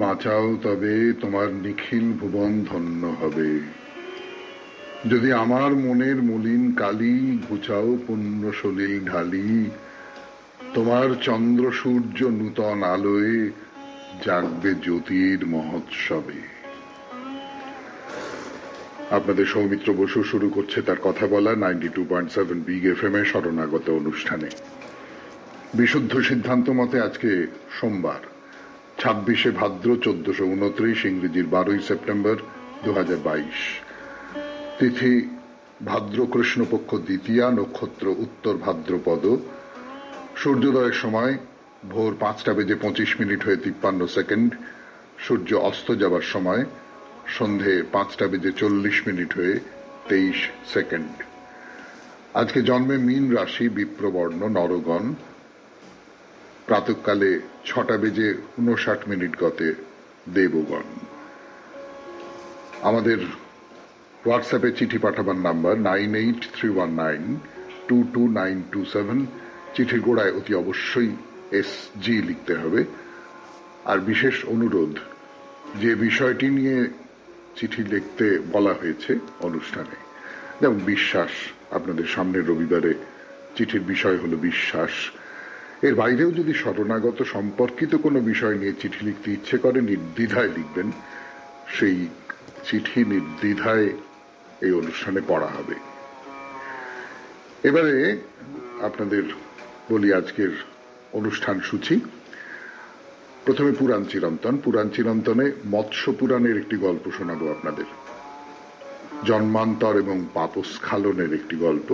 বাঁচাও তবে তোমার নিখিল ভুবন ধন্য হবে। যদি আমার মনের মলিন কালি ঘুচাও পুণ্য সলিল ঢালি, তোমার চন্দ্র সূর্য নূতন আলোয় জাগবে জ্যোতির মহোৎসবে। আপনাদের সৌমিত্র বসু শুরু করছে তার কথা বলা 92.7 বিগ এফএম এ শরণাগত অনুষ্ঠানে। বিশুদ্ধ সিদ্ধান্ত মতে আজকে সোমবার 26শে ভাদ্র 1429, ইংরেজির 12ই সেপ্টেম্বর 2022। তিথি ভাদ্র কৃষ্ণপক্ষ দ্বিতীয়া, নক্ষত্র উত্তর ভাদ্রপদ। সূর্যোদয়ের সময় ভোর 5:25 হয়ে 53 সূর্য অস্ত যাবার সময় সন্ধে 5:40 হয়ে 23। আজকে জন্মে মীন রাশি, বিপ্রবর্ণ, নরগণ। প্রাতকালে 6:59 গতে দেবগণ। আমাদের হোয়াটসঅ্যাপে চিঠি পাঠাবার নাম্বার 9831922927। চিঠির গোড়ায় অতি অবশ্যই SG লিখতে হবে। আর বিশেষ অনুরোধ, যে বিষয়টি নিয়ে চিঠি লিখতে বলা হয়েছে অনুষ্ঠানে, যেমন বিশ্বাস, আপনাদের সামনের রবিবারে চিঠির বিষয় হলো বিশ্বাস। এর বাইরেও যদি শরণাগত সম্পর্কিত কোনো বিষয় নিয়ে চিঠি লিখতে ইচ্ছে করে নির্দ্বিধায় লিখবেন। সেই চিঠি নির্দ্বিধায় এই অনুষ্ঠানে পড়া হবে। এবারে আপনাদের বলি আজকের অনুষ্ঠান সূচি। প্রথমে পুরাণ চিরন্তন। পুরাণ চিরন্তনে মৎস্য পুরাণের একটি গল্প শোনাবো আপনাদের। জন্মান্তর এবং পাপস্খালনের একটি গল্প।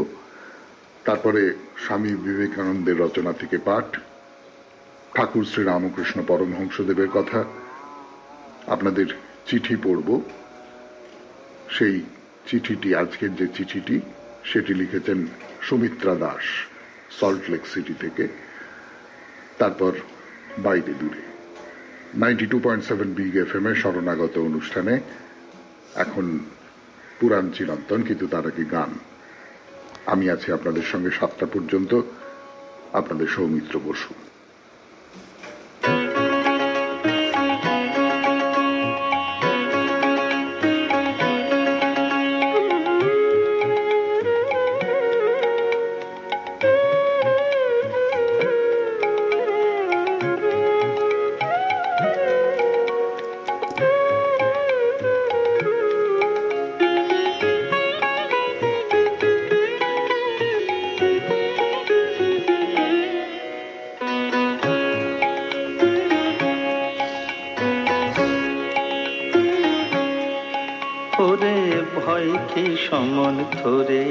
তারপরে স্বামী বিবেকানন্দের রচনা থেকে পাঠ, ঠাকুর শ্রী রামকৃষ্ণ পরমহংসদেবের কথা। আপনাদের চিঠি পড়ব। সেই চিঠিটি, আজকের যে চিঠিটি, সেটি লিখেছেন সুমিত্রা দাস, সল্টলেক সিটি থেকে। তারপর বাইরে দূরে 92.7 বিগ এফএম এ শরণাগত অনুষ্ঠানে এখন পুরাণ চিরন্তন, কিন্তু তার আগে গান। আমি আছি আপনাদের সঙ্গে 7টা পর্যন্ত। আপনাদের সৌমিত্র বসু। সমন তোরে,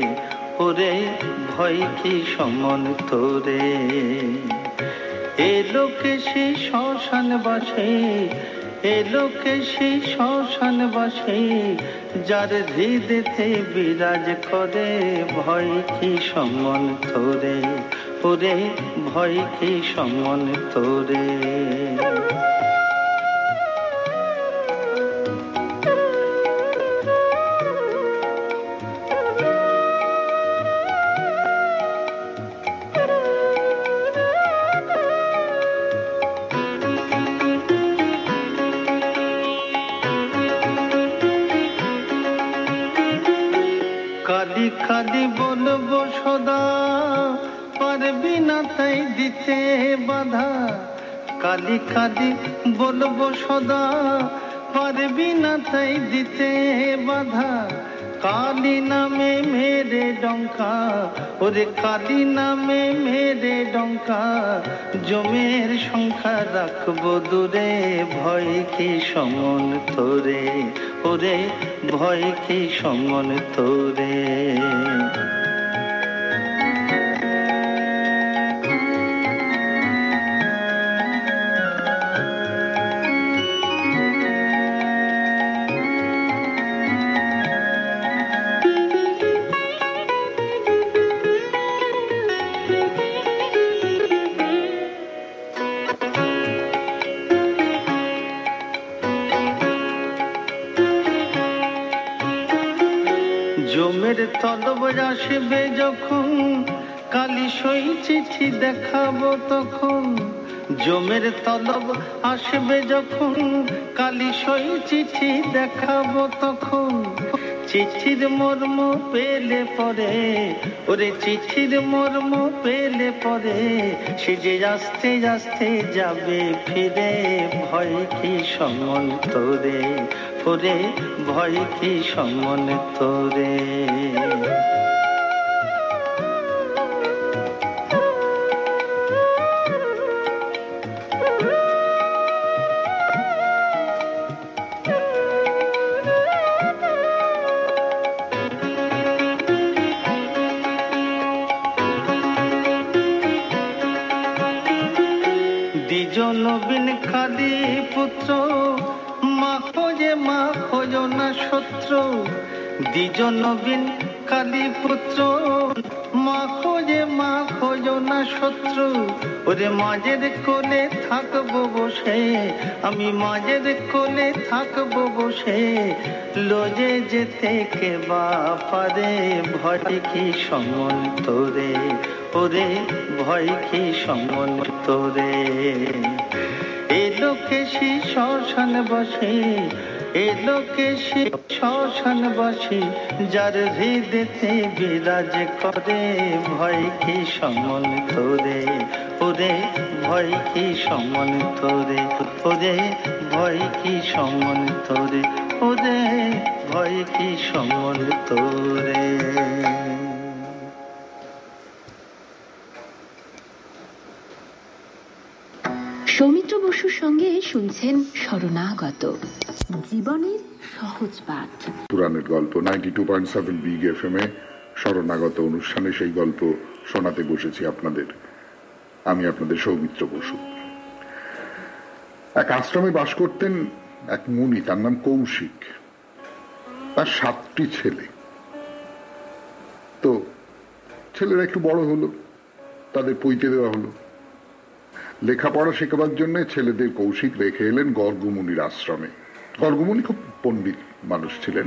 ওরে ভয় কি সমন তোরে। এ লোকে সেই শ্মশান বাসে, এ লোকে সেই শ্মশান বাসে, যার হৃদেতে বিরাজ করে ভয় কি সমন তোরে, ওরে ভয় কি সমন তোরে। কালি কালি বলবো সদা, পারবি না তাই দিতে বাধা। কালি কালি বলবো সদা, পারবি না তাই দিতে বাধা। কালী নামে মেরে ডঙ্কা, ওরে কালী নামে মেরে ডঙ্কা, জমের সংখ্যা রাখবো দূরে ভয় কি সমন তোরে, ওরে ভয় কি সমন তোরে। জমের তলব আসবে যখন, কালি সই চিঠি দেখাবো তখন। জমের তলব আসবে যখন কালি সই চিঠি দেখাবো তখন চিঠির মর্ম পেলে পরে ওরে চিঠির মর্ম পেলে পরে সে যে আস্তে আস্তে যাবে ফিরে ভয় কি সমন তোরে ওরে ভয় কি সমন তোরে নবীন কালী পুত্র মা খোঁজো না শত্রু দ্বিজ নবীন কালী পুত্র মা খোঁজো না শত্রু ওরে মাঝের কোলে থাকবো বসে আমি মাঝের কোলে থাকবো বসে লজে যেতে কে বা পারে ভয় কি সমন তোরে ওরে ভয় কি সমন তোরে এলোকে শ্মশান বসে এলোকে শ্মশান বসে যার হৃদয়তে বিরাজ করে ভয় কি সমন তোরে ওরে ভয় কি সমন তোরে ওরে ভয় কি সমন তোরে ওরে ভয় কি সমন তোরে সৌমিত্র বসুর সঙ্গে শুনছেন শরণাগত জীবনের সহজ পাঠ পুরাণের গল্প 92.7 বিগ এফএম এ শরণাগত অনুষ্ঠানে সেই গল্প শোনাতে বসেছি আপনাদের। আমি আপনাদের সৌমিত্র বসু। এক আশ্রমে বাস করতেন এক মুনি, তার নাম কৌশিক। তার 7টি ছেলে। তো ছেলেরা একটু বড় হলো, তাদের পৈতে দেওয়া হলো। লেখাপড়া শেখাবার জন্য ছেলেদের কৌশিক রেখে এলেন গর্গমুনির আশ্রমে। গর্গমুনি খুব পণ্ডিত মানুষ ছিলেন।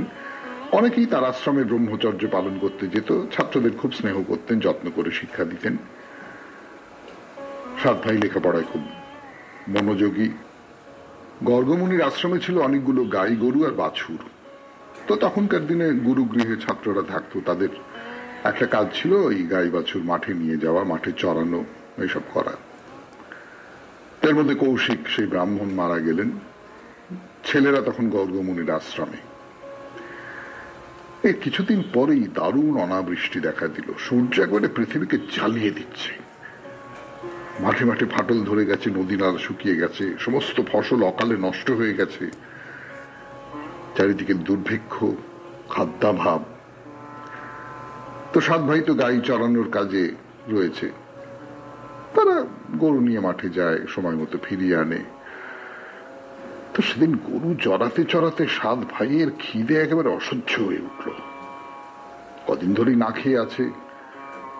অনেকেই তার আশ্রমে ব্রহ্মচর্য পালন করতে যেত। ছাত্রদের খুব স্নেহ করতেন, যত্ন করে শিক্ষা দিতেন। 7 ভাই লেখাপড়ায় খুব মনোযোগী। গর্গমুনির আশ্রমে ছিল অনেকগুলো গাই গরু আর বাছুর। তো তখনকার দিনে গুরুগৃহে ছাত্ররা থাকতো, তাদের একটা কাজ ছিল এই গাই বাছুর মাঠে নিয়ে যাওয়া, মাঠে চড়ানো, এইসব করা। এর মধ্যে কৌশিক সেই ব্রাহ্মণ মারা গেলেন। ছেলেরা তখন গর্গমুনির আশ্রমে। এর কিছুদিন পরেই দারুণ অনাবৃষ্টি দেখা দিল। সূর্য একবারে পৃথিবীকে জ্বালিয়ে দিচ্ছে। মাঠে মাঠে ফাটল ধরে গেছে, নদী নালা শুকিয়ে গেছে, সমস্ত ফসল অকালে নষ্ট হয়ে গেছে। চারিদিকে দুর্ভিক্ষ, খাদ্যাভাব। তো 7 ভাই তো গাই চড়ানোর কাজে রয়েছে। তারা গরু নিয়ে মাঠে যায়, সময় মতো ফিরিয়ে আনে। তো সেদিন গরু চড়াতে চড়াতে 7 ভাইয়ের খিদে একেবারে অসহ্য হয়ে উঠল। কদিন ধরেই না খেয়ে আছে।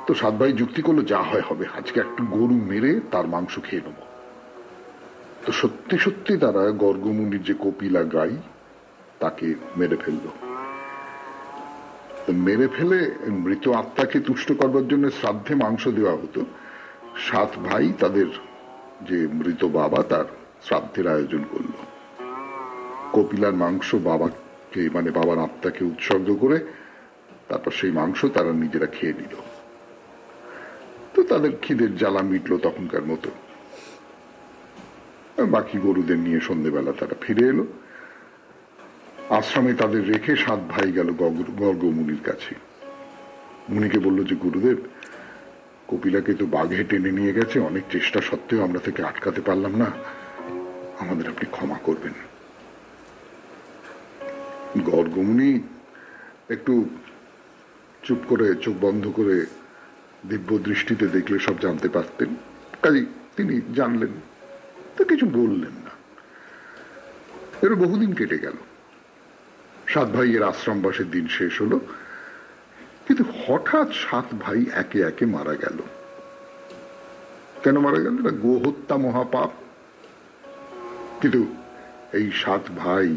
তো 7 ভাই যুক্তি করলো, যা হয় হবে, আজকে একটু গরু মেরে তার মাংস খেয়ে নেব। তো সত্যি সত্যি তারা গর্গমুনির যে কপিলা গাই তাকে মেরে ফেলল। মেরে ফেলে মৃত আত্মাকে তুষ্ট করবার জন্য শ্রাদ্ধে মাংস দেওয়া হতো। 7 ভাই তাদের যে মৃত বাবা তার শ্রাদ্ধের আয়োজন করল। কপিলার মাংস বাবাকে, মানে বাবার আত্মাকে উৎসর্গ করে তারপর সেই মাংস তারা নিজেরা খেয়ে নিল। তো তাদের খিদের জ্বালা মিটল তখনকার মতো। বাকি গরুদের নিয়ে সন্ধ্যেবেলা তারা ফিরে এলো। আশ্রমে তাদের রেখে 7 ভাই গেল গর্গমুনির কাছে। মুনিকে বলল যে, গুরুদেব, কপিলাকে তো বাঘে টেনে নিয়ে গেছে, অনেক চেষ্টা সত্ত্বেও আমরা তাকে আটকাতে পারলাম না, আমাদের আপনি ক্ষমা করবেন। গর্গমুনি একটু চুপ করে, চোখ বন্ধ করে দিব্য দৃষ্টিতে দেখলে সব জানতে পারতেন। কাজেই তিনি জানলেন, তো কিছু বললেন না। এর বহুদিন কেটে গেল। 7 ভাইয়ের আশ্রমবাসের দিন শেষ হলো। কিন্তু হঠাৎ 7 ভাই একে একে মারা গেল। কেন মারা গেল? না, গোহত্যা মহাপাপ। কিন্তু এই 7 ভাই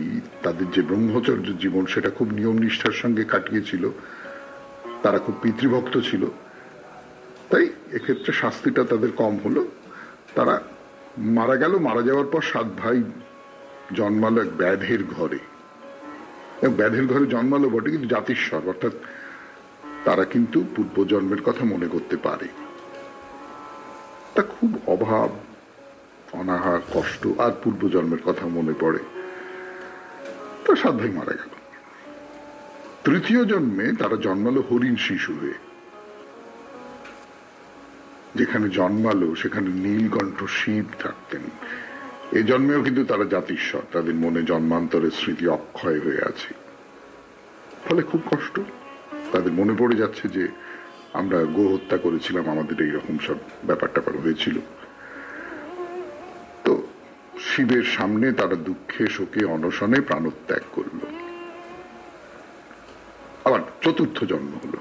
তাদের যে ব্রহ্মচর্য জীবন সেটা খুব নিয়ম নিষ্ঠার সঙ্গে কাটিয়েছিল। তারা খুব পিতৃভক্ত ছিল। তাই এক্ষেত্রে শাস্তিটা তাদের কম হলো। তারা মারা গেল। মারা যাওয়ার পর 7 ভাই জন্মালো এক ব্যাধের ঘরে। ব্যাধের ঘরে জন্মালো বটে, কিন্তু জাতিস্বর, অর্থাৎ তারা কিন্তু পূর্বজন্মের কথা মনে করতে পারে। তা খুব অভাব, অনাহার, কষ্ট, আর পূর্বজন্মের কথা মনে পড়ে। তো 7 ভাই মারা গেল। তৃতীয় জন্মে তারা জন্মালো হরিণ শিশু হয়ে। যেখানে জন্মালো সেখানে নীলকণ্ঠ শিব থাকতেন। এই জন্মেও কিন্তু তারা জাতিস্বর, তাদের মনে জন্মান্তরের স্মৃতি অক্ষয় হয়ে আছে। ফলে খুব কষ্ট, তাদের মনে পড়ে যাচ্ছে যে আমরা গো হত্যা করেছিলাম, আমাদের এইরকম সব ব্যাপার ট্যাপার হয়েছিল। তো শিবের সামনে তারা দুঃখে শোকে অনশনে প্রাণত্যাগ করল। আবার চতুর্থ জন্ম হলো।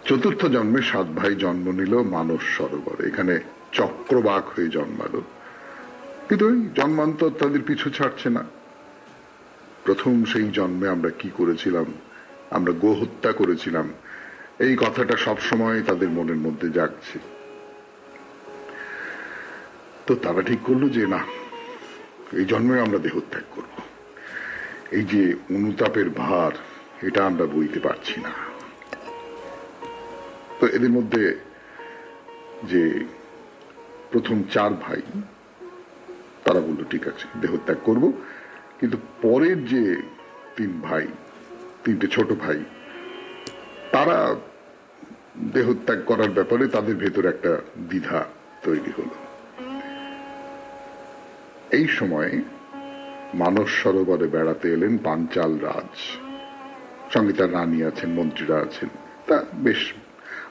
চতুর্থ জন্মে 7 ভাই জন্ম নিল মানস সরোবরে। এখানে চক্রবাক হয়ে জন্মালো। কিন্তু ওই জন্মান্তর তাদের পিছু ছাড়ছে না। প্রথম সেই জন্মে আমরা কি করেছিলাম, আমরা গো হত্যা করেছিলাম, এই কথাটা সবসময় তাদের মনের মধ্যে জাগছে। তো তারা ঠিক করলো যে না, এই জন্মে আমরা দেহত্যাগ করব। এই যে অনুতাপের ভার, এটা আমরা বইতে পারছি না। তো এদের মধ্যে যে প্রথম 4 ভাই, তারা বললো ঠিক আছে দেহত্যাগ করব, কিন্তু পরের যে 3 ভাই, 3টে ছোট ভাই, তারা দেহত্যাগ করার ব্যাপারে তাদের ভেতর একটা দ্বিধা তৈরি হলো। এই সময় মানস সরোবরে বেড়াতে এলেন পাঞ্চাল রাজ। সঙ্গে তার রানী আছেন, মন্ত্রীরা আছেন। তা বেশ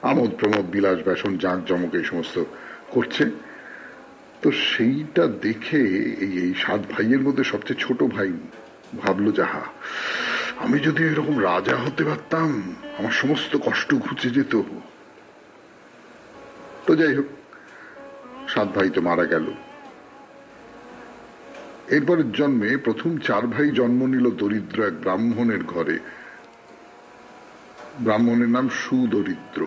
আমোদ প্রমোদ, বিলাস ব্যাসন, জাঁক জমক এই সমস্ত করছে। তো সেইটা দেখে এই 7 ভাইয়ের মধ্যে সবচেয়ে ছোট ভাই ভাবলো, যাহা আমি যদি এরকম রাজা হতে পারতাম, আমার সমস্ত কষ্ট ঘুচে যেত। তো যাই হোক, 7 ভাই তো মারা গেল। এরপরের জন্মে প্রথম 4 ভাই জন্ম নিল দরিদ্র এক ব্রাহ্মণের ঘরে। ব্রাহ্মণের নাম সুদরিদ্র।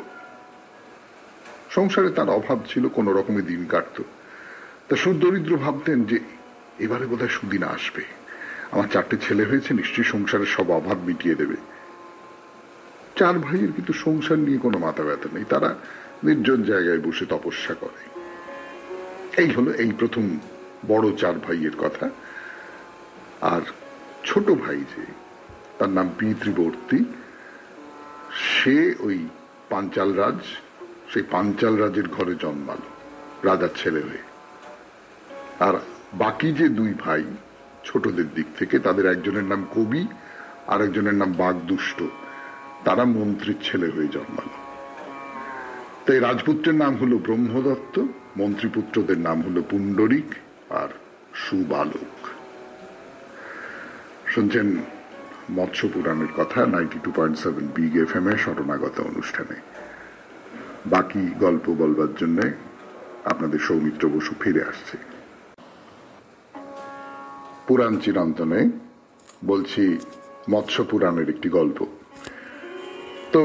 সংসারে তার অভাব ছিল, কোন রকমে দিন কাটত। তা সুদরিদ্র ভাবতেন যে এবারে বোধহয় সুদিন আসবে, আমার 4টে ছেলে হয়েছে, নিশ্চয়ই সংসারের সব অভাব মিটিয়ে দেবে। 4 ভাইয়ের কিন্তু সংসার নিয়ে কোনো মাথা ব্যথা নেই, তারা নির্জন জায়গায় বসে তপস্যা করে। এই হলো এই প্রথম বড় 4 ভাইয়ের কথা। আর ছোট ভাই যে, তার নাম পিতৃবর্তী, সে ওই পাঞ্চাল রাজ, সেই পাঞ্চাল রাজের ঘরে জন্মালো রাজার ছেলে হয়ে। আর বাকি যে 2 ভাই ছোটদের দিক থেকে, তাদের একজনের নাম কবি আর একজনের নাম বাগদুষ্ট, তারা মন্ত্রীর ছেলে হয়ে জন্মালো। তাই রাজপুত্রের নাম হলো ব্রহ্মদত্ত, মন্ত্রীপুত্রদের নাম হলো পুণ্ডরিক আর সুবালক। শুনছেন মৎস্য পুরাণের কথা 92.7 বিগ FM এ শরণাগত অনুষ্ঠানে। বাকি গল্প বলবার জন্য আপনাদের সৌমিত্র বসু ফিরে আসছে। পুরাণ চিরন্তনে বলছি মৎস্য পুরাণের একটি গল্প। তো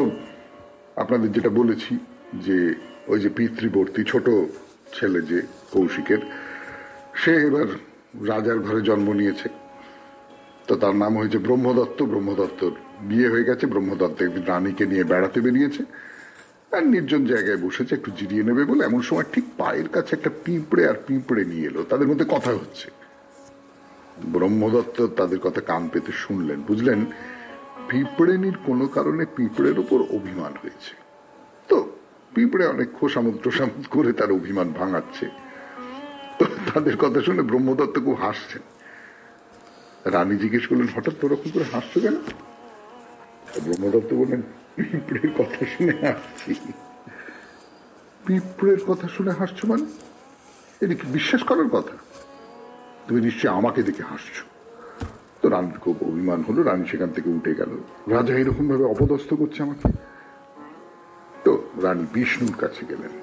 আপনাদের যেটা বলেছি যে ওই যে পিতৃবর্তী ছোট ছেলে যে কৌশিকের, সে এবার রাজার ঘরে জন্ম নিয়েছে। তো তার নাম হয়েছে ব্রহ্মদত্ত। ব্রহ্মদত্তর বিয়ে হয়ে গেছে। ব্রহ্মদত্ত একদিন রানীকে নিয়ে বেড়াতে বেরিয়েছে, আর নির্জন জায়গায় বসেছে একটু জিরিয়ে নেবে বলে। এমন সময় ঠিক পায়ের কাছে একটা পিঁপড়ে আর পিঁপড়ে নিয়ে এলো, তাদের মধ্যে কথা হচ্ছে। ব্রহ্মদত্ত তাদের কথা কান পেতে শুনলেন, বুঝলেন পিঁপড়েনির কোনো কারণে পিঁপড়ের উপর অভিমান হয়েছে। তো পিঁপড়ে অনেক খোসামত টোসামত করে তার অভিমান ভাঙাচ্ছে। তো তাদের কথা শুনে ব্রহ্মদত্ত খুব হাসছেন। রানী জিজ্ঞেস করলেন, হঠাৎ ওরকম করে হাসছো কেন? ব্রহ্মদত্ত বললেন, পিঁপড়ের কথা শুনে হাসছি। পিঁপড়ের কথা শুনে হাসছো মানে? এটা কি বিশ্বাস করার কথা? তুমি নিশ্চয়ই আমাকে দেখে হাসছো। তো রানীর খুব অভিমান হলো, রানী সেখান থেকে উঠে গেল। রাজা এরকম ভাবে অপদস্থ করছে আমাকে। তো রানী বিষ্ণুর কাছে গেলেন।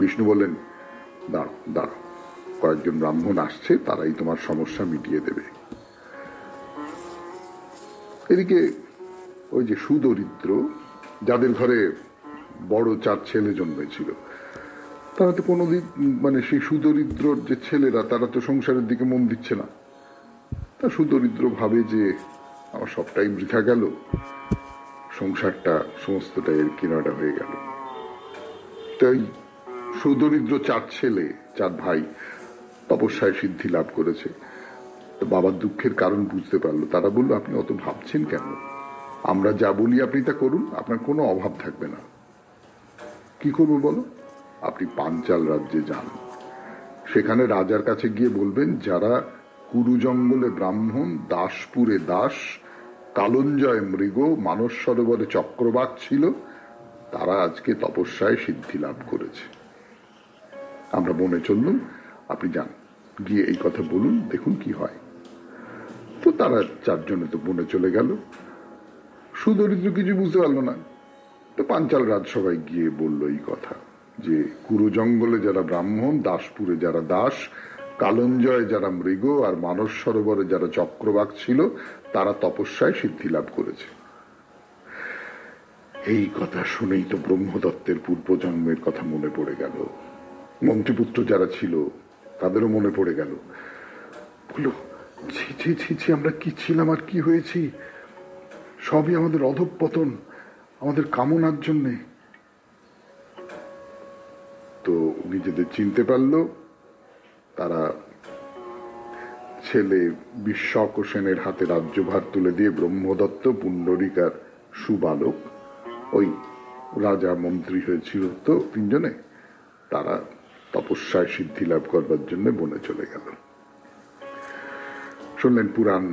বিষ্ণু বললেন, দাঁড়াও দাঁড়াও, কয়েকজন ব্রাহ্মণ আসছে, তারাই তোমার সমস্যা মিটিয়ে দেবে। এদিকে ওই যে সুদরিদ্র, যাদের ঘরে বড় 4 ছেলে জন্মেছিল, তারা তো কোনোদিন মানে সেই সুদরিদ্র যে ছেলেরা তারা তো সংসারের দিকে মন দিচ্ছে না। তা সুদরিদ্র ভাবে যে আমার সবটাই বৃথা গেল, সংসারটা সমস্তটাই এর কিনারা হয়ে গেল। তাই সুদরিদ্র 4 ছেলে 4 ভাই তপস্যায় সিদ্ধি লাভ করেছে। তো বাবার দুঃখের কারণ বুঝতে পারলো। তারা বলল, আপনি অত ভাবছেন কেন? আমরা যা বলি আপনি তা করুন, আপনার কোনো অভাব থাকবে না। কি করবো বলো? আপনি পাঞ্চাল রাজ্যে যান, সেখানে রাজার কাছে গিয়ে বলবেন, যারা কুরু জঙ্গলে ব্রাহ্মণ, দাসপুরে দাস, কালঞ্জয় মৃগ, মানস সরোবরে চক্রবাক ছিল, তারা আজকে তপস্যায় সিদ্ধি লাভ করেছে। আমরা বনে চললুম, আপনি যান, গিয়ে এই কথা বলুন, দেখুন কি হয়। তো তারা 4 জনে তো বনে চলে গেল। সুদরিদ্র কিছু বুঝতে পারলো না। তো পাঞ্চাল রাজসভায় গিয়ে বলল এই কথা, যে কুরু জঙ্গলে যারা ব্রাহ্মণ, দাসপুরে যারা দাস, কালঞ্জয় যারা মৃগ, আর মানস সরোবরে যারা চক্রবাক ছিল, তারা তপস্যায় সিদ্ধি লাভ করেছে। এই কথা শুনেই তো ব্রহ্মদত্তের পূর্বজন্মের কথা মনে পড়ে গেল। মন্ত্রীপুত্র যারা ছিল তাদেরও মনে পড়ে গেল। বললো, ছি ছি ছি ছি, আমরা কি ছিলাম আর কি হয়েছি, সবই আমাদের অধঃপতন, আমাদের কামনার জন্যে। তো নিজেদের চিনতে পারল। তারা ছেলে বিশ্বক সেনের হাতে রাজ্যভার তুলে দিয়ে ব্রহ্মদত্ত, পুণ্ডরিকার সুবালক, ওই রাজা মন্ত্রী হয়েছিল তো 3 জনে, তারা তপস্যায় সিদ্ধি লাভ করবার জন্য বনে চলে গেল। শুনলেন পুরাণ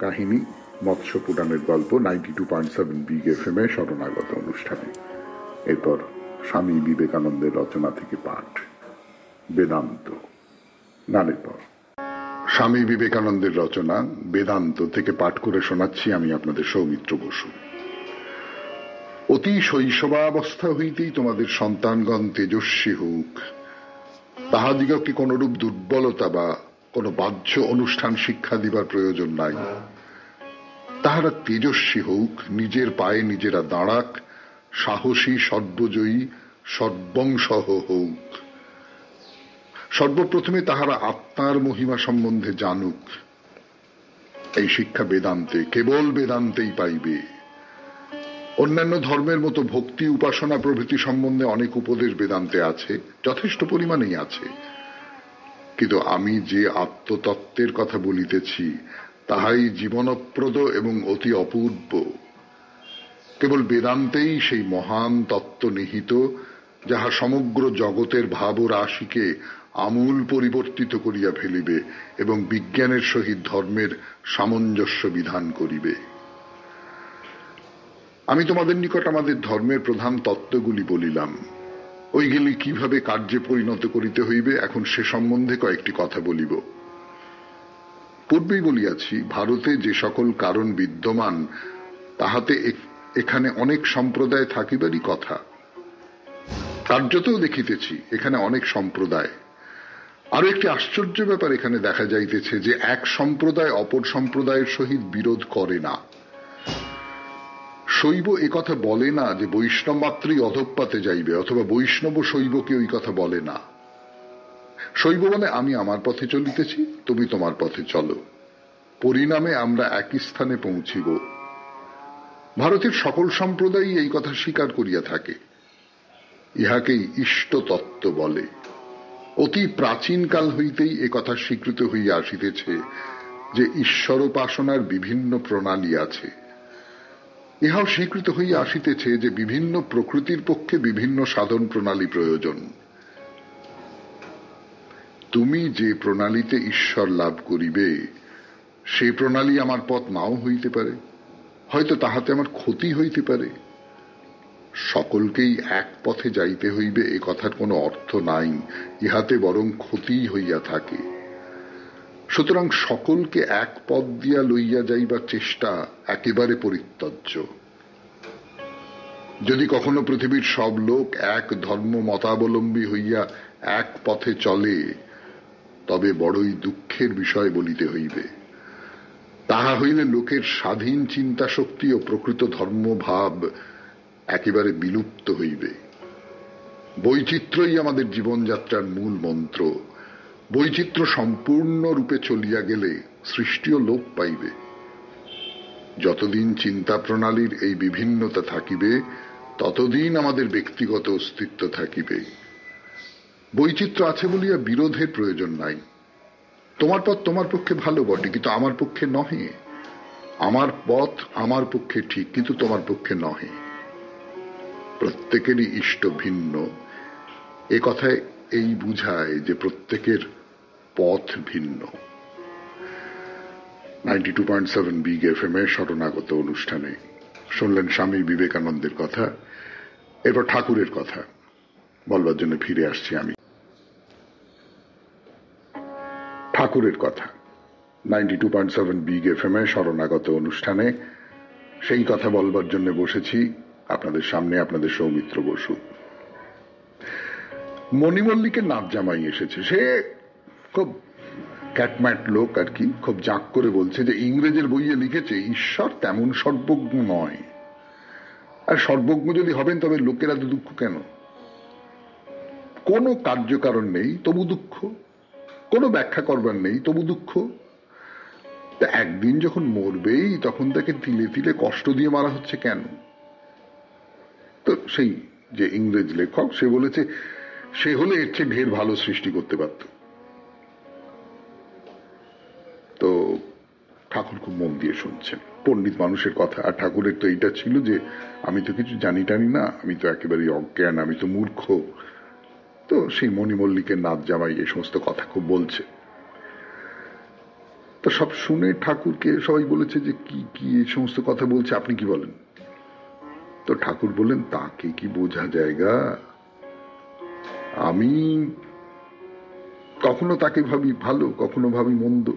কাহিনী, মৎস্য পুরাণের গল্প 92.7 বিগ FM এ শরণাগত অনুষ্ঠানে। এরপর স্বামী বিবেকানন্দের রচনা থেকে পাঠ, বেদান্ত। গানের পর স্বামী বিবেকানন্দের রচনা বেদান্ত থেকে পাঠ করে শোনাচ্ছি আমি আপনাদের সৌমিত্র বসু। অতি শৈশবাবস্থা হইতেই তোমাদের সন্তানগণ তেজস্বী হোক, তাহাদিগকে কোনরূপ দুর্বলতা বা কোন বাহ্য অনুষ্ঠান শিক্ষা দিবার প্রয়োজন নাই। তাহারা তেজস্বী হোক, নিজের পায়ে নিজেরা দাঁড়াক, সাহসী, সর্বজয়ী, সর্বংসহ হোক। সর্বপ্রথমে তাহারা আত্মার মহিমা সম্বন্ধে জানুক। এই শিক্ষা বেদান্তে, কেবল বেদান্তেই পাইবে। অন্যান্য ধর্মের মতো ভক্তি, উপাসনা প্রভৃতি সম্বন্ধে অনেক উপদেশ বেদান্তে আছে, যথেষ্ট পরিমাণেই আছে। কিন্তু আমি যে আত্মতত্ত্বের কথা বলিতেছি, তাহাই জীবনপ্রদ এবং অতি অপূর্ব। কেবল বেদান্তেই সেই মহান তত্ত্ব নিহিত, যাহা সমগ্র জগতের ভাব ও রাশিকে আমূল পরিবর্তিত করিয়া ফেলিবে এবং বিজ্ঞানের সহিত ধর্মের সামঞ্জস্য বিধান করিবে। আমি তোমাদের নিকট আমাদের ধর্মের প্রধান তত্ত্বগুলি বলিলাম, ওইগুলি কিভাবে কার্যে পরিণত করিতে হইবে এখন সে সম্বন্ধে কয়েকটি কথা বলিব। পূর্বেই বলিয়াছি, ভারতে যে সকল কারণ বিদ্যমান, তাহাতে এখানে অনেক সম্প্রদায় থাকিবারই কথা। কার্যতেও দেখিতেছি এখানে অনেক সম্প্রদায়। আরো একটি আশ্চর্য ব্যাপার এখানে দেখা যাইতেছে, যে এক সম্প্রদায় অপর সম্প্রদায়ের সহিত বিরোধ করে না। শৈব একথা বলে না যে বৈষ্ণব মাত্রই অধঃপাতে যাইবে, অথবা বৈষ্ণব শৈবকে ওই কথা বলে না। শৈব বলে, আমি আমার পথে চলিতেছি, তুমি তোমার পথে চলো, পরিণামে আমরা একই স্থানে পৌঁছিব। ভারতের সকল সম্প্রদায়ই এই কথা স্বীকার করিয়া থাকে। ইহাকেই ইষ্ট তত্ত্ব বলে। অতি প্রাচীনকাল হইতেই একথা স্বীকৃত হইয়া আসিতেছে যে ঈশ্বরোপাসনার বিভিন্ন প্রণালী আছে। ইহাও স্বীকৃত হইয়া আসিতেছে যে বিভিন্ন প্রকৃতির পক্ষে বিভিন্ন সাধন প্রণালী প্রয়োজন। তুমি যে প্রণালীতে ঈশ্বর লাভ করিবে, সেই প্রণালী আমার পথ নাও হইতে পারে, হয়তো তাহাতে আমার ক্ষতি হইতে পারে। সকলকেই এক পথে যাইতে হইবে এ কথার কোনো অর্থ নাই, ইহাতে বরং ক্ষতি হইয়া থাকে। সুতরাং সকলকে এক পথ দিয়া লইয়া যাইবার চেষ্টা একেবারে পরিত্যজ্য। যদি কখনো পৃথিবীর সব লোক এক ধর্ম মতাবলম্বী হইয়া এক পথে চলে, তবে বড়ই দুঃখের বিষয় বলিতে হইবে। তাহা হইলে লোকের স্বাধীন চিন্তা শক্তি ও প্রকৃত ধর্মভাব একেবারে বিলুপ্ত হইবে। বৈচিত্র্যই আমাদের জীবনযাত্রার মূল মন্ত্র। বৈচিত্র্য সম্পূর্ণরূপে চলিয়া গেলে সৃষ্টিও লোপ পাইবে। যতদিন চিন্তা প্রণালীর এই বিভিন্নতা থাকিবে, ততদিন আমাদের ব্যক্তিগত অস্তিত্ব থাকিবে। বৈচিত্র্য আছে বলিয়া বিরোধের প্রয়োজন নাই। তোমার পথ তোমার পক্ষে ভালো বটে, কিন্তু আমার পক্ষে নহে। আমার পথ আমার পক্ষে ঠিক, কিন্তু তোমার পক্ষে নহে। প্রত্যেকেরই ইষ্ট ভিন্ন। এ কথায় এই বুঝায় যে প্রত্যেকের পথ ভিন্ন। 92.7 বিগ এফএম এর শরণাগত অনুষ্ঠানে শুনলেন স্বামী বিবেকানন্দের কথা। এরপর ঠাকুরের কথা বলবার জন্য ফিরে আসছি আমি। ঠাকুরের কথা 92.7 বিগ এফএম এর শরণাগত অনুষ্ঠানে সেই কথা বলবার জন্য বসেছি আপনাদের সামনে, আপনাদের সৌমিত্র বসু। মণিমল্লিকের নাচ জামাই এসেছে। সে খুব ক্যাটম্যাট লোক আর কি, খুব জাঁক করে বলছে যে ইংরেজের বইয়ে লিখেছে ঈশ্বর তেমন সর্বজ্ঞ নয়। আর সর্বজ্ঞ যদি হবেন তবে লোকেরা তো দুঃখ কেন? কোনো কার্যকারণ নেই তবু দুঃখ, কোনো ব্যাখ্যা করবার নেই তবু দুঃখ। তা একদিন যখন মরবেই তখন তাকে তিলে তিলে কষ্ট দিয়ে মারা হচ্ছে কেন? তো সেই যে ইংরেজ লেখক সে বলেছে সে হলে এর চেয়ে ঢের ভালো সৃষ্টি করতে পারত। তো ঠাকুর খুব মন দিয়ে শুনছেন, পণ্ডিত মানুষের কথা। আর ঠাকুরের তো এইটা ছিল যে আমি তো কিছু জানি টানি না, আমি তো একেবারে অজ্ঞান, আমি তো মূর্খ। তো সেই মণিমল্লিকের নাচ জামাই এই সমস্ত কথা খুব বলছে। তো সব শুনে ঠাকুরকে সবাই বলেছে যে কি কি এই সমস্ত কথা বলছে, আপনি কি বলেন? তো ঠাকুর বললেন তাকে কি বোঝা জায়গা? আমি কখনো তাকে ভাবি ভালো, কখনো ভাবি মন্দ।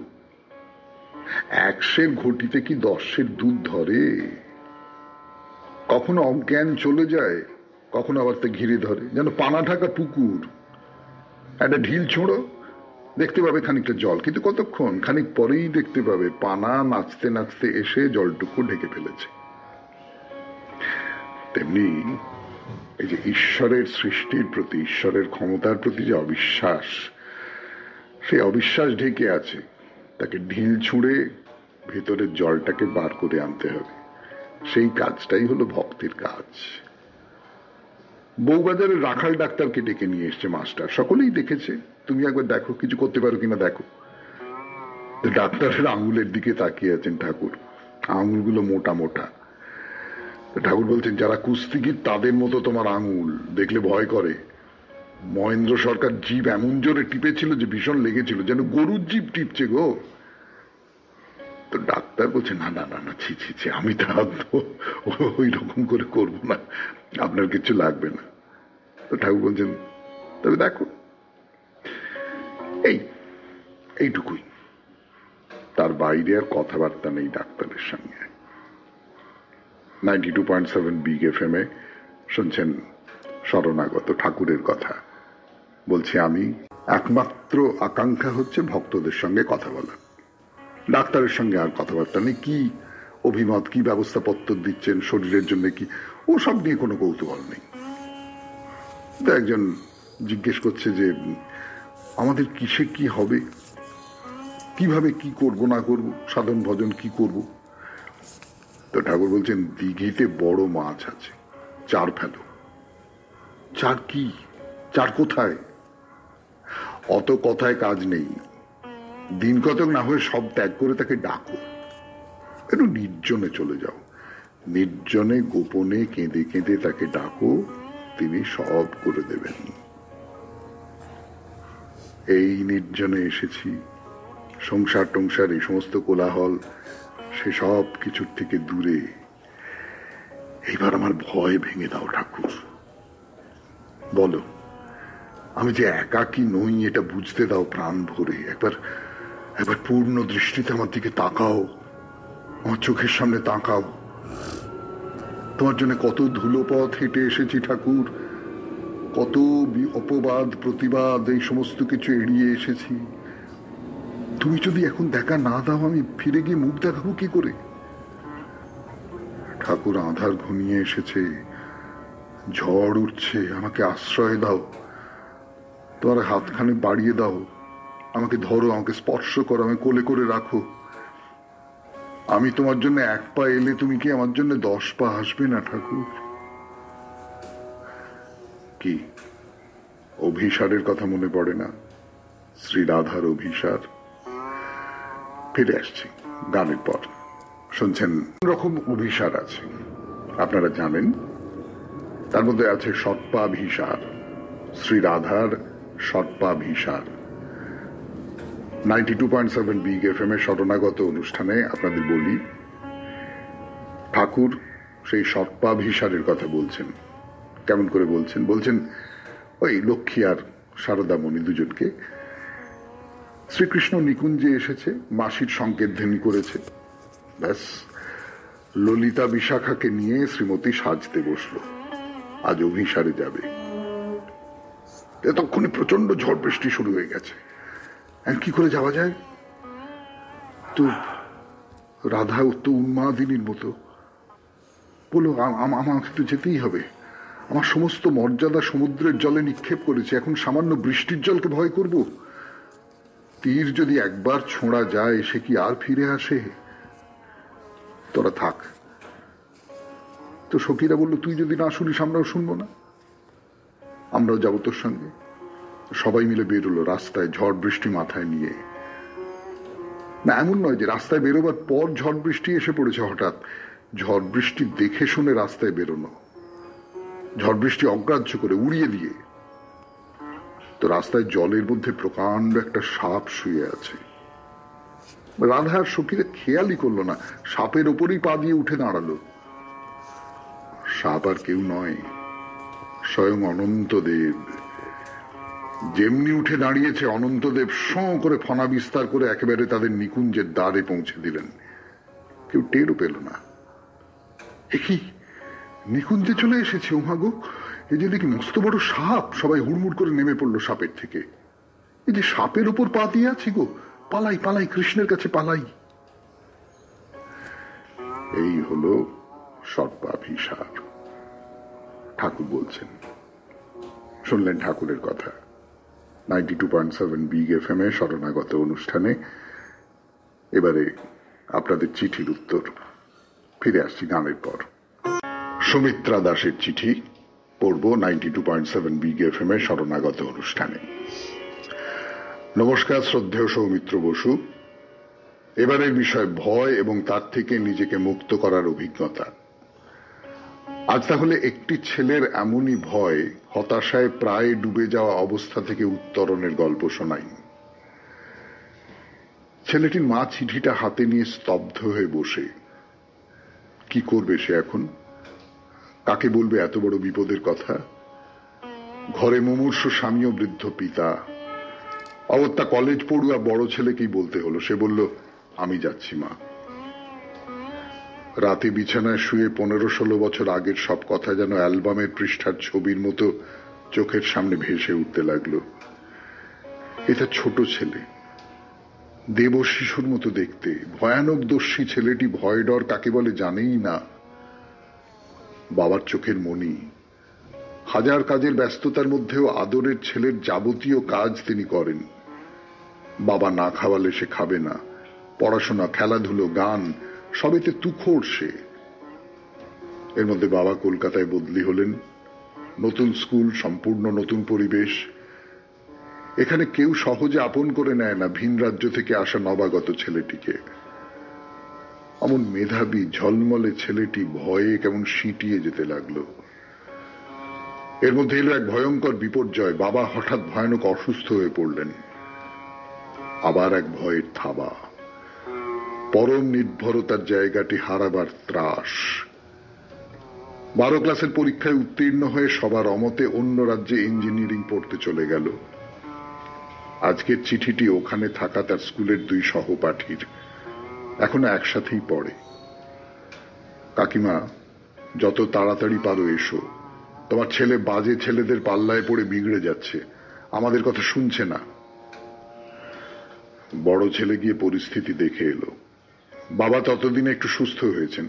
100 ঘটিতে কি 10 দুধ ধরে? কখনো অজ্ঞান চলে যায়, কখনো আবার তা ঘিরে ধরে। যেন পানা ঢাকা পুকুর, একটা ঢিল ছোঁড়ো, দেখতে পাবে খানিকটা জল, কিন্তু কতক্ষণ? খানিক পরেই দেখতে পাবে পানা নাচতে নাচতে এসে জলটুকু ঢেকে ফেলেছে। তেমনি এই যে ঈশ্বরের সৃষ্টির প্রতি, ঈশ্বরের ক্ষমতার প্রতি যে অবিশ্বাস, সেই অবিশ্বাস ঢেকে আছে। তাকে ঢিল ছুঁড়ে ভেতরের জলটাকে বার করে আনতে হবে। সেই কাজটাই হলো ভক্তির কাজ। বউবাজারের রাখাল ডাক্তারকে ডেকে নিয়ে এসছে মাস্টার, সকলেই দেখেছে। তুমি একবার দেখো কিছু করতে পারো কিনা দেখো। ডাক্তারের আঙুলের দিকে তাকিয়ে আছেন ঠাকুর, আঙুলগুলো মোটা মোটা। ঠাকুর বলছেন যারা কুস্তিগীর তাদের মতো তোমার আঙুল, দেখলে ভয় করে। মহেন্দ্র সরকার জিভ এমন জোরে টিপেছিল যে ভীষণ লেগেছিল, যেন গরুর জিভ টিপছে গো। তো ডাক্তার বলছে না না না না, ছি ছি ছি, আমি তো ওই রকম করে করবো না, আপনার কিছু লাগবে না। তো ঠাকুর বলছেন তবে দেখো। এইটুকুই, তার বাইরে আর কথাবার্তা নেই ডাক্তারের সঙ্গে। 92.7 বিগ এফএম এ শুনছেন শরণাগত ঠাকুরের কথা। বলছি আমি, একমাত্র আকাঙ্ক্ষা হচ্ছে ভক্তদের সঙ্গে কথা বলা। ডাক্তারের সঙ্গে আর কথাবার্তা নেই। কি অভিমত, কি ব্যবস্থাপত্র দিচ্ছেন শরীরের জন্য, কি ও সব নিয়ে কোনো কৌতূহল নেই। তো একজন জিজ্ঞেস করছে যে আমাদের কিসে কি হবে, কিভাবে কি করব না করব, সাধন ভজন কি করব। তো ঠাকুর বলছেন দিঘিতে বড় মাছ আছে, চার ফেলো। চার কি? চার কোথায়? অত কথায় কাজ নেই। দিন কতক না হয়ে সব ত্যাগ করে তাকে ডাকো, একটু নির্জনে চলে যাও, নির্জনে গোপনে কেঁদে কেঁদে তাকে ডাকো, তিনি সব করে দেবেন। এই নির্জনে এসেছি, সংসার টংসার এই সমস্ত কোলাহল সে সব কিছুর থেকে দূরে। এইবার আমার ভয় ভেঙে দাও ঠাকুর, বলো আমি যে একাকী নই এটা বুঝতে দাও প্রাণ ভরে। একবার পূর্ণ দৃষ্টিতে আমার দিকে তাকাও, আমার চোখের সামনে তাকাও। তোমার জন্য কত ধুলো পথ হেঁটে এসেছি ঠাকুর, কত অপবাদ প্রতিবাদ এই সমস্ত কিছু এড়িয়ে এসেছি। তুমি যদি এখন দেখা না দাও আমি ফিরে গিয়ে মুখ দেখাবো কি করে? ঠাকুর আঁধার ঘনিয়ে এসেছে, ঝড় উঠছে, আমাকে আশ্রয় দাও, তোমার হাতখানি বাড়িয়ে দাও, আমাকে ধরো, আমাকে স্পর্শ করো, আমাকে কোলে করে রাখো। আমি তোমার জন্য 1 পা এলে তুমি কি আমার জন্য 10 পা আসবে না ঠাকুর? কি অভিসারের কথা মনে পড়ে না? শ্রী রাধার অভিসার। ফিরে আসছি গানের পর। শুনছেন রকম অভিসার আছে, আপনারা জানেন। তার মধ্যে আছে সর্পাভিসার, শ্রী রাধার সর্পাভিসার। 92.7 বিগ এফএম এর শরণাগত অনুষ্ঠানে আপনাদের বলি, ঠাকুর সেই সর্পাভিসারের কথা বলছেন। কেমন করে বলছেন? বলছেন ওই লক্ষ্মী আর শারদামণি দুজনকে শ্রীকৃষ্ণ নিকুঞ্জে এসেছে, মাসির সংকেত ধ্বনি করেছে, ব্যাস ললিতা বিশাখাকে নিয়ে শ্রীমতী সাজতে বসলো, আজ অভিসারে যাবে। এতক্ষণে প্রচন্ড ঝড় বৃষ্টি শুরু হয়ে গেছে, কি করে যাওয়া যায়? তো রাধা তো উন্মাদিনীর মতো বলো, আমাকে তো যেতেই হবে, আমার সমস্ত মর্যাদা সমুদ্রের জলে নিক্ষেপ করেছে, এখন সামান্য বৃষ্টির জলকে ভয় করব? তীর যদি একবার ছোঁড়া যায় সে কি আর ফিরে আসে? তোরা থাক। তো সখীরা বলল, তুই যদি না শুনিস আমরাও শুনবো না, আমরাও যাবো তোর সঙ্গে। সবাই মিলে বেরোলো রাস্তায়, ঝড় বৃষ্টি মাথায় নিয়ে। না, এমন নয় যে রাস্তায় বেরোবার পর ঝড় বৃষ্টি এসে পড়েছে হঠাৎ, ঝড় বৃষ্টি দেখে শুনে রাস্তায় বেরোনো, ঝড় বৃষ্টি অগ্রাহ্য করে উড়িয়ে দিয়ে। তো রাস্তায় জলের মধ্যে প্রকাণ্ড একটা সাপ শুয়ে আছে। রাধা আর সখীরা খেয়ালই করলো না, সাপের ওপরেই পা দিয়ে উঠে দাঁড়ালো। সাপ আর কেউ নয়, স্বয়ং অনন্তদেব। যেমনি উঠে দাঁড়িয়েছে অনন্তদেব শোঁ করে ফনা বিস্তার করে একেবারে তাদের নিকুঞ্জের দ্বারে পৌঁছে দিলেন। কেউ টেরও পেল না। কি নিকুঞ্জে চলে এসেছে? ওমাগো, এই যে দেখি মস্ত বড় সাপ। সবাই হুড়মুড় করে নেমে পড়লো সাপের থেকে। এই যে সাপের উপর পা দিয়ে আছি গো, পালাই পালাই, কৃষ্ণের কাছে পালাই। এই হলো সর্পাভিসার, ঠাকুর বলছেন। শুনলেন ঠাকুরের কথা 92.7 বিগ এফএম এ শরণাগত অনুষ্ঠানে। এবারে আপনাদের চিঠির উত্তর। ফিরে আসছি গানের পর। সুমিত্রা দাসের চিঠি পড়ব 92.7 বিগ এফএম এ শরণাগত অনুষ্ঠানে। নমস্কার শ্রদ্ধেয় সৌমিত্র বসু। এবারের বিষয় ভয় এবং তার থেকে নিজেকে মুক্ত করার অভিজ্ঞতা। আজ তাহলে একটি ছেলের এমনই ভয়, হতাশায় প্রায় ডুবে যাওয়া অবস্থা থেকে উত্তরণের গল্প শোনাই। ছেলেটির মা চিঠিটা হাতে নিয়ে স্তব্ধ হয়ে বসে। কি করবে সে এখন? কাকে বলবে এত বড় বিপদের কথা? ঘরে মুমূর্ষ স্বামী ও বৃদ্ধ পিতা। অগত্যা কলেজ পড়ুয়া বড় ছেলেকেই বলতে হলো। সে বলল, আমি যাচ্ছি মা। রাতে বিছানায় শুয়ে 15-16 বছর আগের সব কথা যেন অ্যালবামের পৃষ্ঠার ছবির মতো চোখের সামনে ভেসে উঠতে লাগলো। এটা ছোট ছেলে, দেব শিশুর মতো দেখতে, ভয়ানক দস্যি ছেলেটি ভয় ডর কাকে বলে জানেই না। বাবার চোখের মণি। হাজার কাজের ব্যস্ততার মধ্যেও আদরের ছেলের যাবতীয় কাজ তিনি করেন। বাবা না খাওয়ালে সে খাবে না। পড়াশোনা, খেলাধুলো, গান সবেতে তুখোড় সে। এর মধ্যে বাবা কলকাতায় বদলি হলেন। নতুন স্কুল, সম্পূর্ণ নতুন পরিবেশ। এখানে কেউ সহজে আপন করে নেয় না ভিন রাজ্য থেকে আসা নবাগত ছেলেটিকে। অমন মেধাবী ঝলমলে ছেলেটি ভয়ে কেমন সিঁটিয়ে যেতে লাগলো। এর মধ্যে এলো এক ভয়ঙ্কর বিপর্যয়। বাবা হঠাৎ ভয়ানক অসুস্থ হয়ে পড়লেন। আবার এক ভয়ের থাবা। পরম নির্ভরতার জায়গাটি হারাবার ত্রাস। 12 ক্লাসের পরীক্ষায় উত্তীর্ণ হয়ে সবার অমতে অন্য রাজ্যে ইঞ্জিনিয়ারিং পড়তে চলে গেল। আজকের চিঠিটি ওখানে থাকা তার স্কুলের 2 সহপাঠীর। এখনো একসাথেই পড়ে। কাকিমা, যত তাড়াতাড়ি পারো এসো। তোমার ছেলে বাজে ছেলেদের পাল্লায় পড়ে বিগড়ে যাচ্ছে, আমাদের কথা শুনছে না। বড় ছেলে গিয়ে পরিস্থিতি দেখে এলো। বাবা ততদিনে একটু সুস্থ হয়েছেন।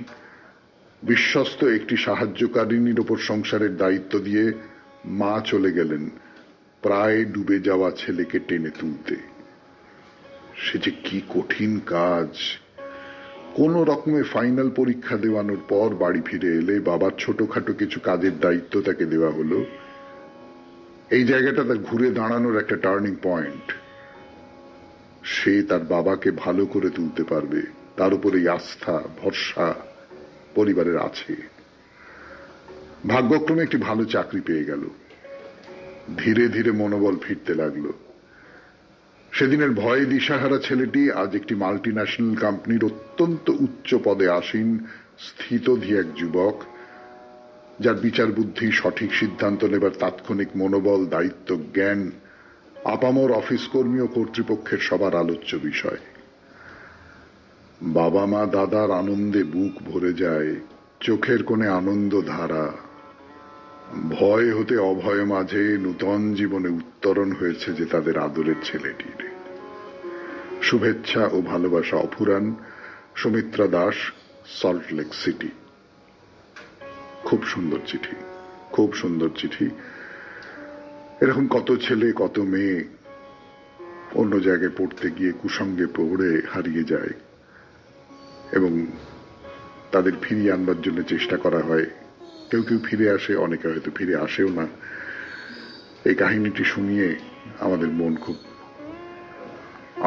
বিশ্বস্ত একটি সাহায্যকারিনীর ওপর সংসারের দায়িত্ব দিয়ে মা চলে গেলেন প্রায় ডুবে যাওয়া ছেলেকে টেনে তুলতে। সে যে কি কঠিন কাজ। কোন রকমে ফাইনাল পরীক্ষা দেওয়ানোর পর বাড়ি ফিরে এলে বাবার ছোটখাটো কিছু কাজের দায়িত্ব তাকে দেওয়া হলো। এই জায়গাটা তার ঘুরে দাঁড়ানোর একটা টার্নিং পয়েন্ট। সে তার বাবাকে ভালো করে তুলতে পারবে, তার উপরে আস্থা ভরসা পরিবারের আছে। ভাগ্যক্রমে একটি ভালো চাকরি পেয়ে গেল। ধীরে ধীরে মনোবল ফিরতে লাগলো। সেদিনের ভয়ে দিশাহারা ছেলেটি আজ একটি মাল্টি ন্যাশনাল কোম্পানির অত্যন্ত উচ্চ পদে আসীন স্থিতধী এক যুবক, যার বিচার বুদ্ধি, সঠিক সিদ্ধান্ত নেবার তাৎক্ষণিক মনোবল, দায়িত্ব জ্ঞান আপামর অফিস কর্মী ও কর্তৃপক্ষের সবার আলোচ্য বিষয়। বাবা মা দাদার আনন্দে বুক ভরে যায়, চোখের কোণে আনন্দ ধারা। ভয় হতে অভয় মাঝে নূতন জীবনে উত্তরণ হয়েছে যে তাদের আদরের ছেলেটির। শুভেচ্ছা ও ভালোবাসা অফুরান। Sumitra Das, Salt Lake City. খুব সুন্দর চিঠি, খুব সুন্দর চিঠি। এরকম কত ছেলে কত মেয়ে অন্য জায়গায় পড়তে গিয়ে কুসঙ্গে পড়ে হারিয়ে যায় এবং তাদের ফিরিয়ে আনবার জন্য চেষ্টা করা হয়। কেউ কেউ ফিরে আসে, অনেকে হয়তো ফিরে আসেও না। এই কাহিনীটি শুনিয়ে আমাদের মন খুব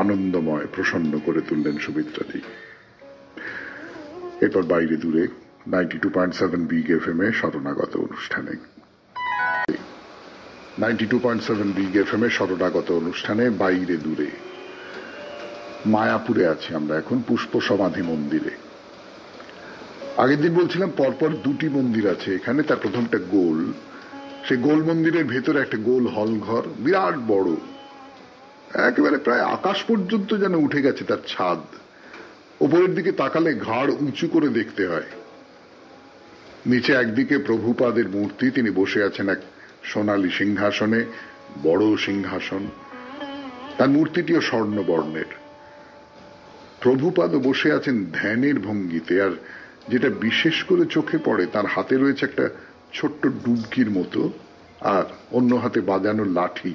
আনন্দময়, প্রসন্ন করে তুললেন সুমিত্রাদি। এরপর বাইরে দূরে 92.7 বিগ এফএম এ শরণাগত অনুষ্ঠানে 92.7 বিগ এফএম এ শরণাগত অনুষ্ঠানে বাইরে দূরে মায়াপুরে আছি আমরা এখন, পুষ্প সমাধি মন্দিরে। আগের দিন বলছিলাম পরপর দুটি মন্দির আছে এখানে। তার প্রথমটা গোল। সেই গোল মন্দিরের ভেতরে একটা গোল হল ঘর, বিরাট বড়, একেবারে প্রায় আকাশ পর্যন্ত যেন উঠে গেছে তার ছাদ। উপরের দিকে তাকালে ঘাড় উঁচু করে দেখতে হয়। নিচে একদিকে প্রভুপাদের মূর্তি, তিনি বসে আছেন এক সোনালী সিংহাসনে, বড় সিংহাসন। তার মূর্তিটিও স্বর্ণবর্ণের। প্রভুপাদ বসে আছেন ধ্যানের ভঙ্গিতে। আর যেটা বিশেষ করে চোখে পড়ে, তার হাতে রয়েছে একটা ছোট্ট ডুবকির মতো, আর অন্য হাতে বাজানোর লাঠি।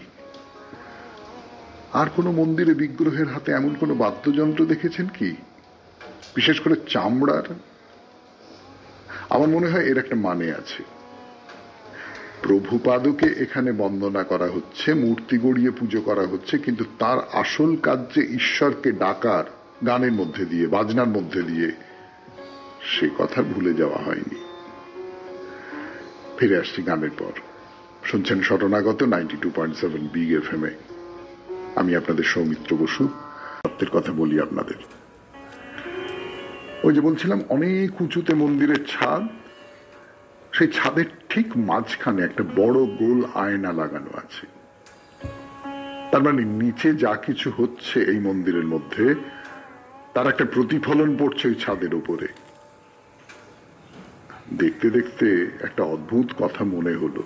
আর কোন মন্দিরে বিগ্রহের হাতে এমন কোন বাদ্যযন্ত্র দেখেছেন কি, বিশেষ করে চামড়ার? আমার মনে হয় এর একটা মানে আছে। প্রভুপাদকে এখানে বন্দনা করা হচ্ছে, মূর্তি গড়িয়ে পুজো করা হচ্ছে, কিন্তু তার আসল কাজ যে ঈশ্বরকে ডাকার, গানের মধ্যে দিয়ে, বাজনার মধ্যে দিয়ে, সে কথা ভুলে যাওয়া হয়নি। ফিরে আসছি গানের পর। শুনছেন শরণাগত 92.7 বিগ এফএম এ। আমি আপনাদের সৌমিত্র বসু। সত্যের কথা বলি আপনাদের। ওই যে বলছিলাম অনেক উঁচুতে মন্দিরের ছাদ, সেই ছাদের ঠিক মাঝখানে একটা বড় গোল আয়না লাগানো আছে। তার মানে নিচে যা কিছু হচ্ছে এই মন্দিরের মধ্যে, তার একটা প্রতিফলন পড়ছে ওই ছাদের উপরে। দেখতে দেখতে একটা অদ্ভুত কথা মনে হলো।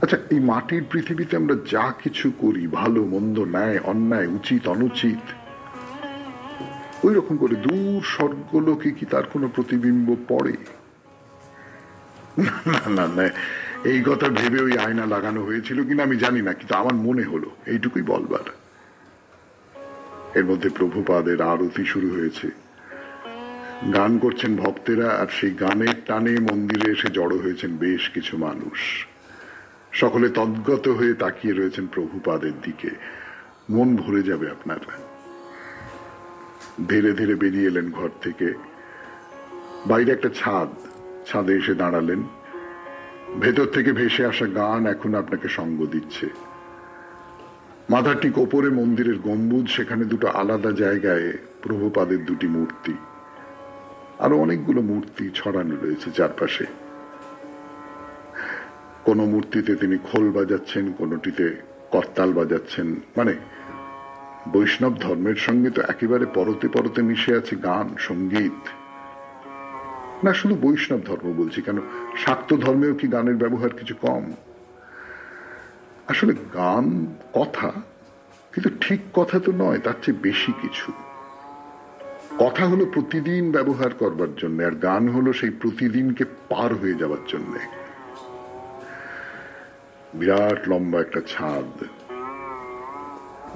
আচ্ছা, এই মাটির পৃথিবীতে আমরা যা কিছু করি, ভালো মন্দ, ন্যায় অন্যায়, উচিত অনুচিত, ওই রকম করে দূর স্বর্গলোকে কি তার কোনো প্রতিবিম্ব পড়ে? না না না, এই কথা ভেবে ওই আয়না লাগানো হয়েছিল কিনা আমি জানি না, কিন্তু আমার মনে হলো এইটুকুই বলবার। এর মধ্যে প্রভুপাদের আরতি শুরু হয়েছে। গান করছেন ভক্তেরা, আর সেই গানের টানে মন্দিরে এসে জড়ো হয়েছেন বেশ কিছু মানুষ। সকলে তদ্গত হয়ে তাকিয়ে রয়েছেন প্রভুপাদের দিকে। মন ভরে যাবে আপনার। ধীরে ধীরে বেরিয়ে এলেন ঘর থেকে। বাইরে একটা ছাদ, ছাদে এসে দাঁড়ালেন। ভেতর থেকে ভেসে আসা গান এখন আপনাকে সঙ্গ দিচ্ছে। মাথার ঠিক ওপরে মন্দিরের গম্বুজ, সেখানে দুটো আলাদা জায়গায় প্রভুপাদের দুটি মূর্তি। আরো অনেকগুলো মূর্তি ছড়ানো রয়েছে চারপাশে। কোন মূর্তিতে তিনি খোল বাজাচ্ছেন, কোনটিতে করতাল বাজাচ্ছেন। মানে বৈষ্ণব ধর্মের সঙ্গে তো একেবারে পরতে পরতে মিশে আছে গান, সঙ্গীত। না, শুধু বৈষ্ণব ধর্ম বলছি কেন, শাক্ত ধর্মেও কি গানের ব্যবহার কিছু কম? আসলে গান কথা, কিন্তু ঠিক কথা তো নয়, তার চেয়ে বেশি কিছু। কথা হলো প্রতিদিন ব্যবহার করবার জন্য, আর গান হলো সেই প্রতিদিনকে পার হয়ে যাওয়ার জন্য। বিরাট লম্বা একটা ছাদ,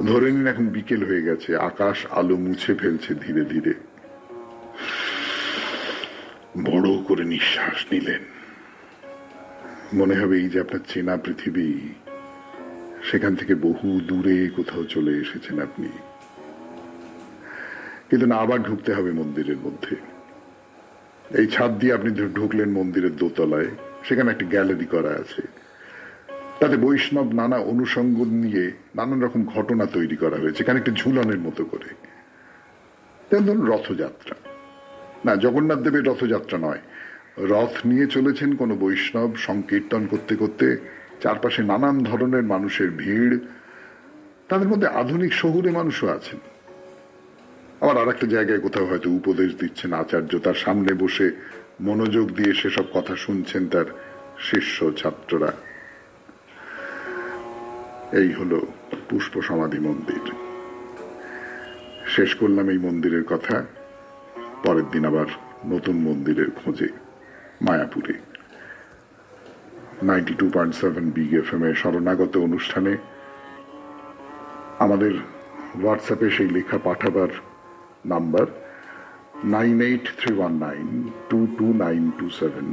ধরে নিন এখন বিকেল হয়ে গেছে, আকাশ আলো মুছে ফেলছে ধীরে ধীরে। বড় করে নিঃশ্বাস নিলেন, মনে হবে এই যে আপনার চেনা পৃথিবী, সেখান থেকে বহু দূরে কোথাও চলে এসেছেন আপনি। কিন্তু না, আবার ঢুকতে হবে মন্দিরের মধ্যে। এই ছাদ দিয়ে আপনি ঢুকলেন মন্দিরের দোতলায়, সেখানে একটা গ্যালারি করা আছে, তাতে বৈষ্ণব নানা অনুষঙ্গ নিয়ে নানান রকম ঘটনা তৈরি করা হয়েছে, এখানে একটা ঝুলনের মতো করে। যেমন ধরুন রথযাত্রা, না জগন্নাথ দেবের রথযাত্রা নয়, রথ নিয়ে চলেছেন কোন বৈষ্ণব সংকীর্তন করতে করতে, চারপাশে নানান ধরনের মানুষের ভিড়, তাদের মধ্যে আধুনিক শহুরে মানুষও আছেন। আবার আর একটা জায়গায় কোথাও হয়তো উপদেশ দিচ্ছেন আচার্য, তার সামনে বসে মনোযোগ দিয়ে সেসব কথা শুনছেন তার শিষ্য ছাত্ররা। এই হলো পুষ্প সমাধি মন্দির। শেষ করলাম এই মন্দিরের কথা। পরের দিন আবার নতুন মন্দিরের খোঁজে মায়াপুরে। 92.7 বিগ এফএম এর শরণাগত অনুষ্ঠানে আমাদের হোয়াটসঅ্যাপে সেই লেখা পাঠাবার নাম্বার 9831922927।